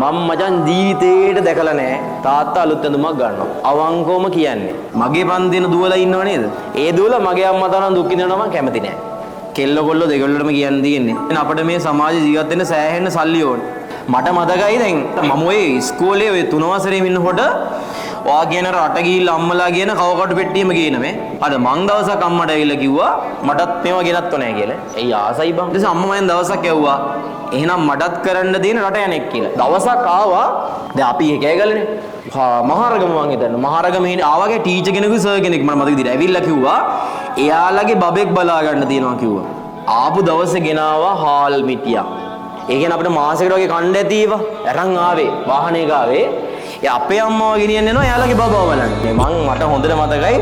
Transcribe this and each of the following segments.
මම මචං ජීවිතේට දැකලා නැහැ තාත්තා අලුත් ඇඳුමක් ගන්නවා. අවංකවම කියන්නේ. මගේ පන්තින දුවලා ඉන්නව නේද? ඒ දුවලා මගේ අම්මා තරම් දුක් විඳිනවා මම කැමති නැහැ. කෙල්ල කොල්ල දෙගොල්ලටම කියන්න තියෙන්නේ. අපිට මේ සමාජ ජීවත් වෙන්න සෑහෙන්න සල්ලි ඕනේ. මට මතකයි දැන් මම ඔය ඉස්කෝලේ ඔය 3 වසරේ ඉන්නකොට ඔයා කියන රට ගිහිල්ලා අම්මලා කියන කවකටු පෙට්ටියම ගේන මේ. අද මං දවසක් අම්මට ඇවිල්ලා කිව්වා මටත් මේවා ගෙනත් ඕනේ කියලා. එයි ආසයි බං. ඊට පස්සේ අම්මා මෙන් දවසක් ඇව්වා එහෙනම් මටත් කරන්න දෙන රට යන්නේ කියලා. දවසක් ආවා දැන් අපි එකෑගලනේ. මහරගම මං හිතන්නේ. මහරගම ආවාගේ ටීචර් කෙනෙකුයි සර් කෙනෙක් මට මතක විදිහට ඇවිල්ලා කිව්වා එයාලගේ බබෙක් බලා ගන්න තියෙනවා කිව්වා. ආපු දවසේ ගෙනාවා හාල් මිටියක්. ඒ කියන්නේ අපිට මාසෙකට වගේ කණ්ඩ ඇති ඒවා. අරන් ආවේ වාහනේ ගාවේ. ඒ අපේ අම්මව ගෙනියන්න එනවා එයාලගේ බබව බලන්න. මට හොඳට මතකයි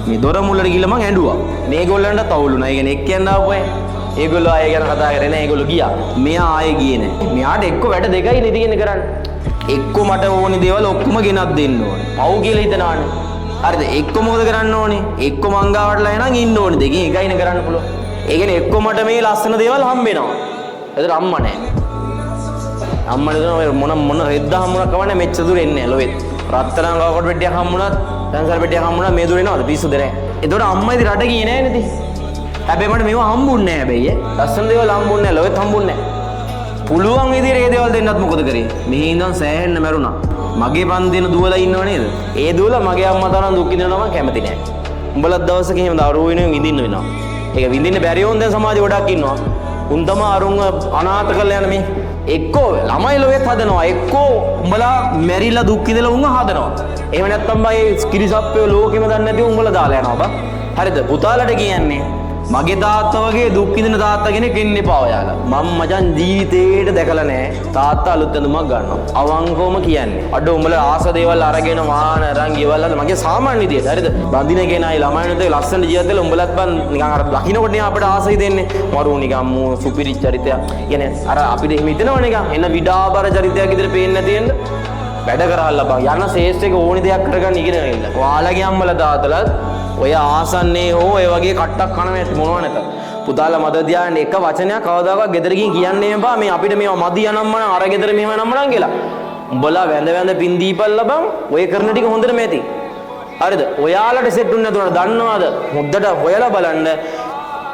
මේ දොර මුල්ලට ගිහලා මං ඇඬුවා. මේගොල්ලන්ට තවුලුණා. ඒ කියන්නේ එක්කෙන් ආපුවා. ඒගොල්ලෝ ආයෙ ගැන කතා කරේ නැහැ. ඒගොල්ලෝ ගියා. මෙයා ආයෙ ගියේ නැහැ. මෙයාට එක්ක වැඩ දෙකයි නේ ඉතින් කරන්නේ. එක්ක මට ඕනි දේවල් ඔක්කොම ගෙනත් දෙන්න ඕනේ. පව් කියලා හිතනවානේ. හරිද? එක්ක මොකද කරන්න ඕනේ? එක්ක මං ගාවටලා එනන් ඉන්න ඕනේ. දෙකෙන් එකයිනේ කරන්න පුළුවන්. ඒ කියන්නේ එක්ක මට මේ ලස්සන දේවල් හම්බෙනවා. ඒතර අම්මා නැහැ. අම්මා නේද මොන රෙද්ද හම්බුණා කවන්නේ මෙච්චර දුර එන්නේ නැහැ ලොවෙත්. රත්තරන් කවකට පෙට්ටියක් හම්බුණාත් පැන්සල් පෙට්ටියක් හම්බුණා මේ දුර එනවද පිස්සුද නැහැ. ඒතකොට අම්මා ඉතින් රට ගියේ නැහැ නේද? හැබැයි මට මේවා හම්බුන්නේ නැහැ හැබැයි. ලස්සන දේවල් හම්බුන්නේ නැහැ ලොවෙත් හම්බුන්නේ නැහැ. පුළුවන් විදිහට ඒ දේවල් දෙන්නත් මොකද කරේ? මෙහි ඉඳන් සෑහෙන්න මැරුණා. මගේ පන්තින දුවලා ඉන්නව නේද? ඒ දුවලා මගේ අම්මා තරම් දුක් විඳිනවා මම කැමති නැහැ. උඹලත් දවසක එහෙම දරුවෝ වෙනුවෙන් විඳින්න වෙනවා. ඒක විඳින්න බැරි වුන් දැන් සමාජෙ ගොඩක් ඉන්නවා. උන් තමයි අරුන්ව අනාථ කරලා යන මේ එක්කෝ ළමයි ලොවෙත් හදනවා එක්කෝ උඹලා මැරිලා දුක් විඳලා උන්ව හදනවා. එහෙම නැත්නම් බයි කිරිසප්පේ ලෝකෙම දන්නේ නැතිව උඹලා දාලා යනවා බා. හරිද? පුතාලට කියන්නේ මගේ තාත්තා වගේ දුක් විඳින තාත්තා කෙනෙක් ඉන්න එපා ඔයාලා. මම මචං ජීවිතේට දැකලා නැහැ තාත්තා අලුත් ඇඳුමක් ගන්නවා. අවංකවම කියන්නේ. අඩ උඹලා ආස දේවල් අරගෙන වාහන අරන් ගෙවල් වල මගේ සාමාන්‍ය විදියට. හරිද? බඳින කෙනායි ළමයින්ට ලස්සන ජීවිත දෙල උඹලත් බන් නිකන් අර ලකිනකොට නේ අපිට ආසයි දෙන්නේ. මරු නිකන් මූ සුපිරි චරිතයක්. කියන්නේ අර අපිට එහෙම හිතනවා නිකන් එන විඩාබර චරිතයක් විදිහට පේන්නේ නැති වෙන්න. වැඩ කරහල්ලා බං. යන ශේෂ්ඨ එක ඕනි දෙයක් කරගන්න ඉගෙන ගන්න. ඔයාලගේ අම්මලා තාත්තලාත් ඔය ආසන්නේ හෝ ඔය වගේ කට්ටක් කනවා ඇති මොනව නැත. පුතාලා මද ධ්‍යාන එක වචනයක් කවදාකවත් ගෙදර ගිහින් කියන්නේ එපා. මේ අපිට මේවා මදි යනම්ම අර ගෙදර මෙහෙම නම්මනම් කියලා. උඹලා වැඳ වැඳ පින් දීපල්ලා බං. ඔය කරන ටික හොඳටම ඇති. හරිද? ඔයාලට සෙට් උන්නේ නැතුණා දන්නවද? හොද්දට හොයලා බලන්න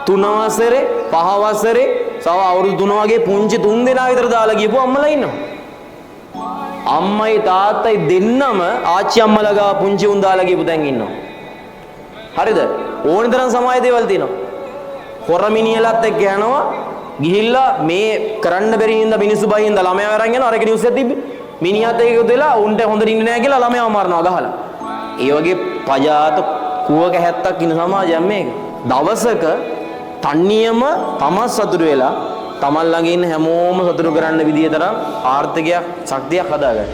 3 වසරේ 5 වසරේ සව අවුරුදු 3 වගේ පුංචි 3 දෙනා විතර දාලා ගියපු අම්මලා ඉන්නවා. අම්මයි තාත්තයි දෙන්නම ආච්චි අම්මලා ගා පුංචි උන් දාලා ගියපු දැන් ඉන්නවා. හරිද? ඕනි තරම් සමාජ දේවල් තියෙනවා. හොර මිනිහලත් එක්ක යනවා ගිහිල්ලා මේ කරන්න බැරි හින්දා මිනිස්සු බහින්දා ළමයා අරන් යනවා. අර එක නිවුස් එක තිබ්බේ. මිනිහත් ඒක දෙලා උන්ට හොඳට ඉන්නේ නැහැ කියලා ළමයාව මරනවා ගහලා. ඒ වගේ පජාත කුවක හැත්තක් ඉන්න සමාජයක් මේක. දවසක තන්නියම තමන් සතුටු වෙලා තමන් ළඟ ඉන්න හැමෝම සතුටු කරන්න විදිය තරම් ආර්ථිකයක් ශක්තියක් හදාගන්න.